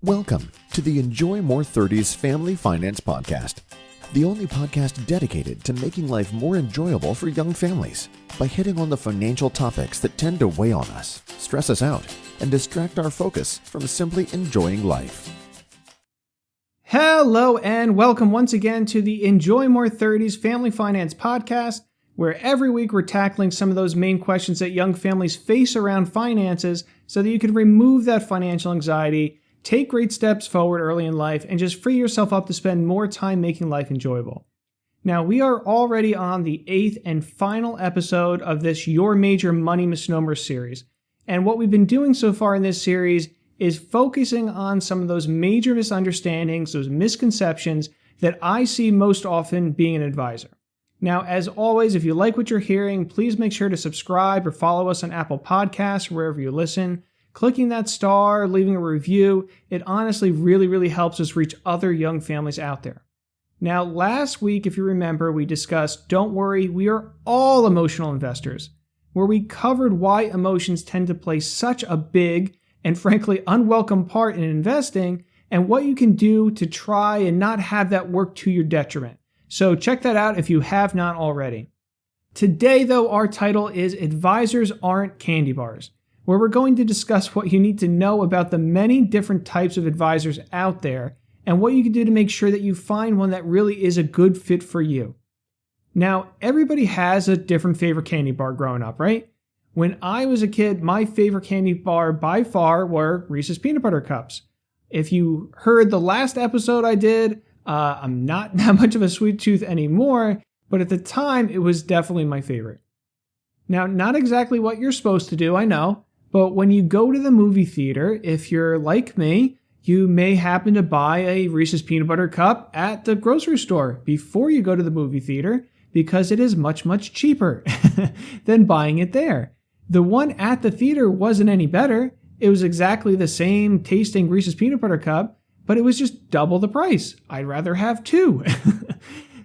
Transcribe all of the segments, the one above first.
Welcome to the Enjoy More 30s Family Finance Podcast, the only podcast dedicated to making life more enjoyable for young families by hitting on the financial topics that tend to weigh on us, stress us out, and distract our focus from simply enjoying life. Hello and welcome once again to the Enjoy More 30s Family Finance Podcast, where every week we're tackling some of those main questions that young families face around finances so that you can remove that financial anxiety, take great steps forward early in life, and just free yourself up to spend more time making life enjoyable. Now, we are already on the 8th and final episode of this Your Major Money Misnomer series. And what we've been doing so far in this series is focusing on some of those major misunderstandings, those misconceptions that I see most often being an advisor. Now, as always, if you like what you're hearing, please make sure to subscribe or follow us on Apple Podcasts or wherever you listen. Clicking that star, leaving a review, it honestly really helps us reach other young families out there. Now, last week, if you remember, we discussed Don't Worry, We Are All Emotional Investors, where we covered why emotions tend to play such a big and frankly unwelcome part in investing and what you can do to try and not have that work to your detriment. So check that out if you have not already. Today, though, our title is Advisors Aren't Candy Bars, where we're going to discuss what you need to know about the many different types of advisors out there and what you can do to make sure that you find one that really is a good fit for you. Now, everybody has a different favorite candy bar growing up, right? When I was a kid, my favorite candy bar by far were Reese's Peanut Butter Cups. If you heard the last episode I did, I'm not that much of a sweet tooth anymore, but at the time, it was definitely my favorite. Now, not exactly what you're supposed to do, I know. But when you go to the movie theater, if you're like me, you may happen to buy a Reese's Peanut Butter Cup at the grocery store before you go to the movie theater because it is much cheaper than buying it there. The one at the theater wasn't any better. It was exactly the same tasting Reese's Peanut Butter Cup, but it was just double the price. I'd rather have two.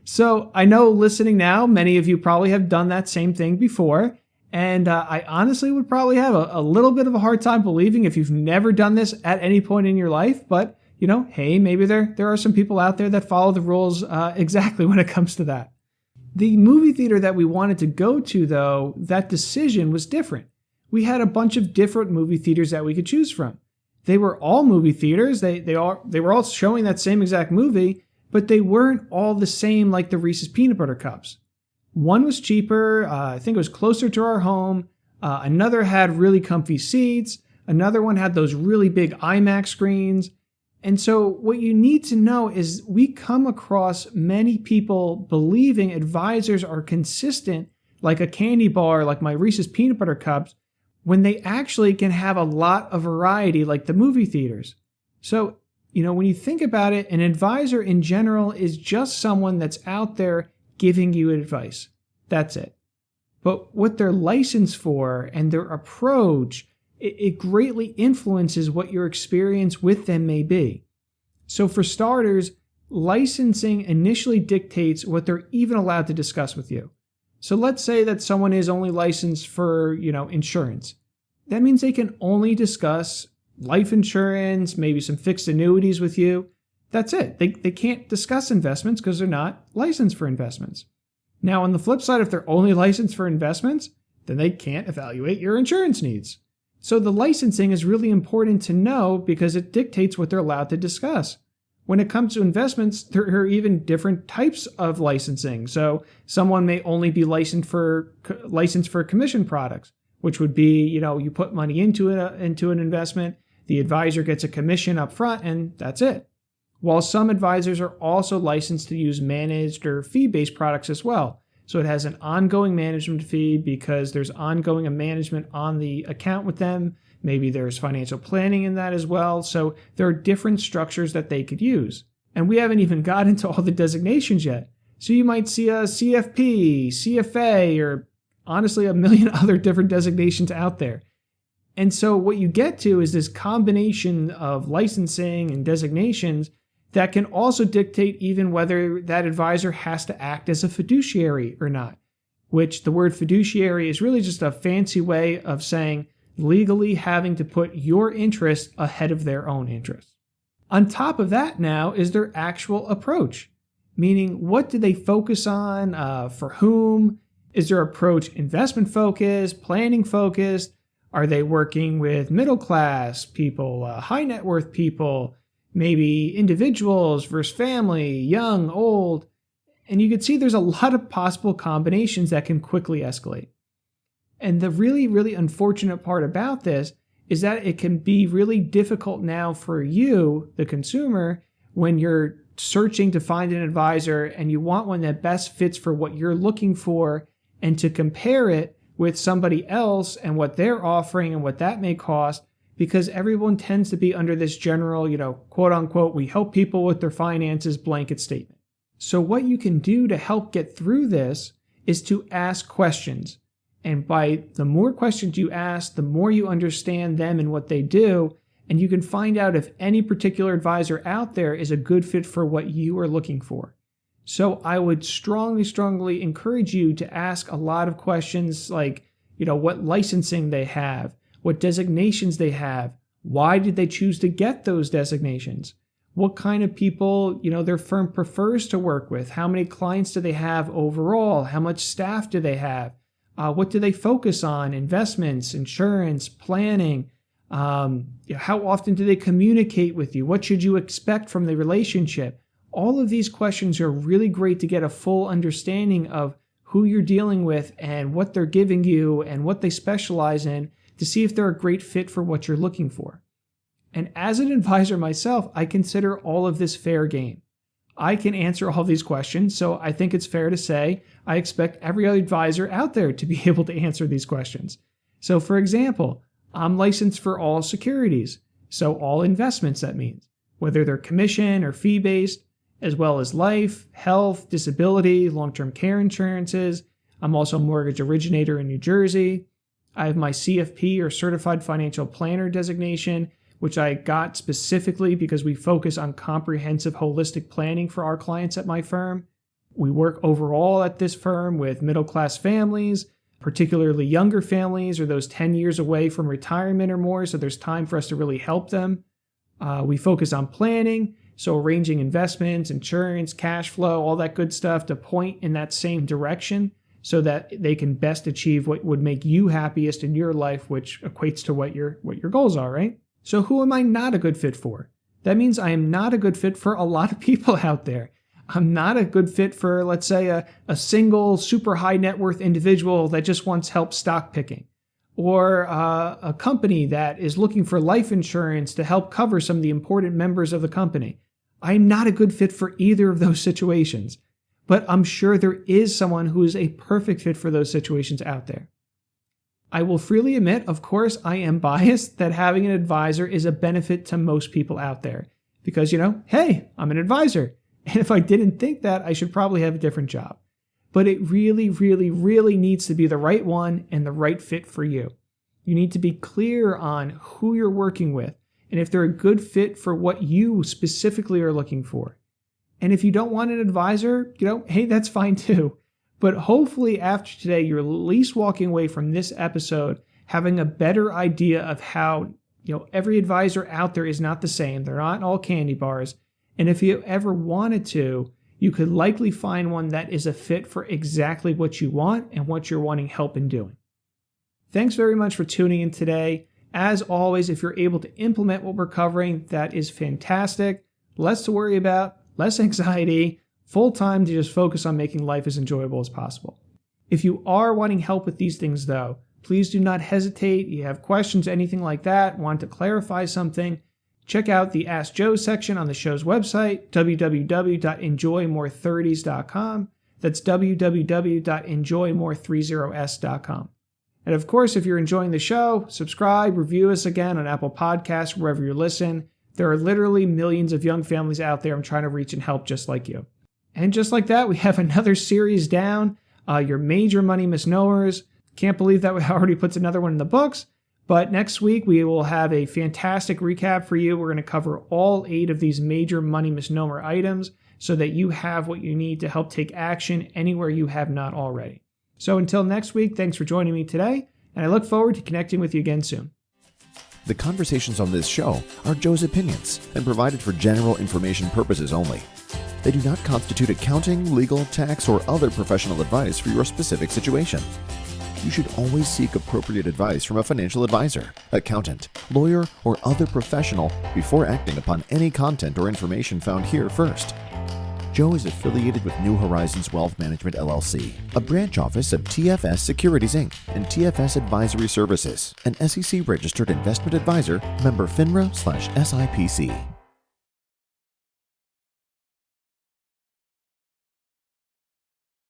So I know listening now, many of you probably have done that same thing before. And I honestly would probably have a little bit of a hard time believing if you've never done this at any point in your life. But, you know, hey, maybe there are some people out there that follow the rules exactly when it comes to that. The movie theater that we wanted to go to, though, that decision was different. We had a bunch of different movie theaters that we could choose from. They were all movie theaters. They were all showing that same exact movie, but they weren't all the same like the Reese's Peanut Butter Cups. One was cheaper, I think it was closer to our home. Another had really comfy seats. Another one had those really big IMAX screens. And so what you need to know is we come across many people believing advisors are consistent like a candy bar, like my Reese's Peanut Butter Cups, when they actually can have a lot of variety like the movie theaters. So, you know, when you think about it, an advisor in general is just someone that's out there giving you advice. That's it. But what they're licensed for and their approach, it greatly influences what your experience with them may be. So for starters, licensing initially dictates what they're even allowed to discuss with you. So let's say that someone is only licensed for, insurance. That means they can only discuss life insurance, maybe some fixed annuities with you. That's it. They can't discuss investments because they're not licensed for investments. Now, on the flip side, if they're only licensed for investments, then they can't evaluate your insurance needs. So the licensing is really important to know because it dictates what they're allowed to discuss. When it comes to investments, there are even different types of licensing. So someone may only be licensed for commission products, which would be, you put money into an investment, the advisor gets a commission up front, and that's it. While some advisors are also licensed to use managed or fee-based products as well. So it has an ongoing management fee because there's ongoing management on the account with them. Maybe there's financial planning in that as well. So there are different structures that they could use. And we haven't even got into all the designations yet. So you might see a CFP, CFA, or honestly a million other different designations out there. And so what you get to is this combination of licensing and designations that can also dictate even whether that advisor has to act as a fiduciary or not, which the word fiduciary is really just a fancy way of saying legally having to put your interests ahead of their own interests. On top of that now is their actual approach, meaning what do they focus on, for whom? Is their approach investment focused, planning focused? Are they working with middle class people, high net worth people, maybe individuals versus family, young, old? And you can see there's a lot of possible combinations that can quickly escalate. And the really, really unfortunate part about this is that it can be really difficult now for you, the consumer, when you're searching to find an advisor and you want one that best fits for what you're looking for, and to compare it with somebody else and what they're offering and what that may cost, because everyone tends to be under this general, quote unquote, we help people with their finances blanket statement. So what you can do to help get through this is to ask questions. And by the more questions you ask, the more you understand them and what they do, and you can find out if any particular advisor out there is a good fit for what you are looking for. So I would strongly, strongly encourage you to ask a lot of questions like, what licensing they have, what designations they have, why did they choose to get those designations, what kind of people, their firm prefers to work with, how many clients do they have overall, how much staff do they have, what do they focus on, investments, insurance, planning, how often do they communicate with you, what should you expect from the relationship? All of these questions are really great to get a full understanding of who you're dealing with and what they're giving you and what they specialize in to see if they're a great fit for what you're looking for. And as an advisor myself, I consider all of this fair game. I can answer all these questions, so I think it's fair to say I expect every other advisor out there to be able to answer these questions. So for example, I'm licensed for all securities, so all investments that means, whether they're commission or fee-based, as well as life, health, disability, long-term care insurances. I'm also a mortgage originator in New Jersey. I have my CFP or Certified Financial Planner designation, which I got specifically because we focus on comprehensive holistic planning for our clients at my firm. We work overall at this firm with middle-class families, particularly younger families or those 10 years away from retirement or more, so there's time for us to really help them. We focus on planning, so arranging investments, insurance, cash flow, all that good stuff to point in that same direction so that they can best achieve what would make you happiest in your life, which equates to what your goals are, right? So who am I not a good fit for? That means I am not a good fit for a lot of people out there. I'm not a good fit for, let's say, a single super high net worth individual that just wants help stock picking, or a company that is looking for life insurance to help cover some of the important members of the company. I'm not a good fit for either of those situations, but I'm sure there is someone who is a perfect fit for those situations out there. I will freely admit, of course, I am biased that having an advisor is a benefit to most people out there because, hey, I'm an advisor. And if I didn't think that, I should probably have a different job. But it really, really, really needs to be the right one and the right fit for you. You need to be clear on who you're working with and if they're a good fit for what you specifically are looking for. And if you don't want an advisor, hey, that's fine too. But hopefully after today, you're at least walking away from this episode having a better idea of how, every advisor out there is not the same. They're not all candy bars. And if you ever wanted to, you could likely find one that is a fit for exactly what you want and what you're wanting help in doing. Thanks very much for tuning in today. As always, if you're able to implement what we're covering, that is fantastic. Less to worry about, less anxiety, full time to just focus on making life as enjoyable as possible. If you are wanting help with these things though, please do not hesitate. You have questions, anything like that, want to clarify something, check out the Ask Joe section on the show's website, www.enjoymore30s.com. That's www.enjoymore30s.com. And of course, if you're enjoying the show, subscribe, review us again on Apple Podcasts, wherever you listen. There are literally millions of young families out there I'm trying to reach and help just like you. And just like that, we have another series down, your major money misnomers. Can't believe that we already puts another one in the books. But next week, we will have a fantastic recap for you. We're going to cover all 8 of these major money misnomer items so that you have what you need to help take action anywhere you have not already. So until next week, thanks for joining me today, and I look forward to connecting with you again soon. The conversations on this show are Joe's opinions and provided for general information purposes only. They do not constitute accounting, legal, tax, or other professional advice for your specific situation. You should always seek appropriate advice from a financial advisor, accountant, lawyer, or other professional before acting upon any content or information found here first. Joe is affiliated with New Horizons Wealth Management LLC, a branch office of TFS Securities Inc. and TFS Advisory Services, an SEC-registered investment advisor, member FINRA/SIPC.